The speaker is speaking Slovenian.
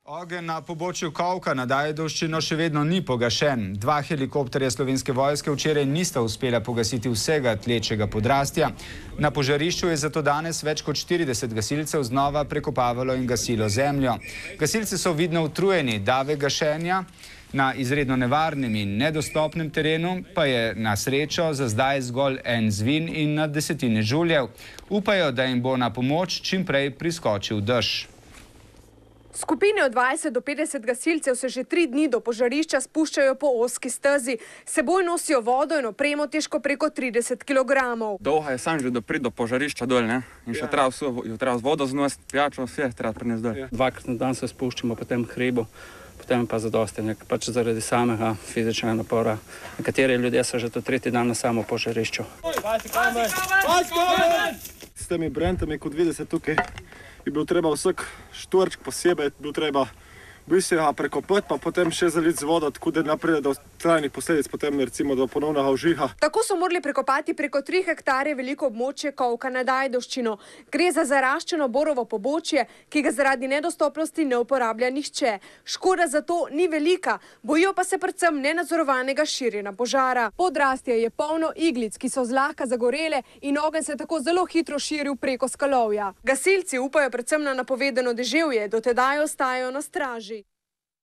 Ogenj na pobočju Kovka na Ajdovščino še vedno ni pogašen. 2 helikopterja Slovenske vojske včeraj nista uspela pogasiti vsega tlečega podrastja. Na požarišču je zato danes več kot 40 gasilcev znova prekopavalo in gasilo zemljo. Gasilci so vidno utrujeni, dave gašenja na izredno nevarnem in nedostopnem terenu pa je na srečo za zdaj zgolj en zvin in na desetine žuljev. Upajo, da jim bo na pomoč čim prej priskočil dež. Skupine od 20 do 50 gasilcev se že 3 dni do požarišča spuščajo po ozki stezi. Seboj nosijo vodo in opremo težko preko 30 kilogramov. Dolga je sam že, da pride do požarišča dol, ne? In še treba z vodo znositi, pijačo, vse treba prinesti dol. Dvakrat na dan se spuščamo po tem hribu, potem pa zadosti, pač zaradi samega fizičnega napora. Nekateri ljudje so že to 3. dan na samo požarišču. S temi brentami, kot vidite tukaj, je bil treba vsak štorčk posebej, bil treba prekopati, pa potem še zaliti z vodo, tako da ne pride do trajnih posledic, potem recimo do ponovnega ožiha. Tako so morali prekopati preko 3 hektarje veliko območje Kovka nad Ajdovščino. Gre za zaraščeno borovo pobočje, ki ga zaradi nedostopnosti ne uporablja nihče. Škoda zato ni velika, bojijo pa se predvsem nenadzorovanega širjenja požara. Podrastje je polno iglic, ki so zlahka zagorele in ogenj se tako zelo hitro širil preko skalovja. Gasilci upajo predvsem na napovedano deževje, do tedaj ostajajo na straži.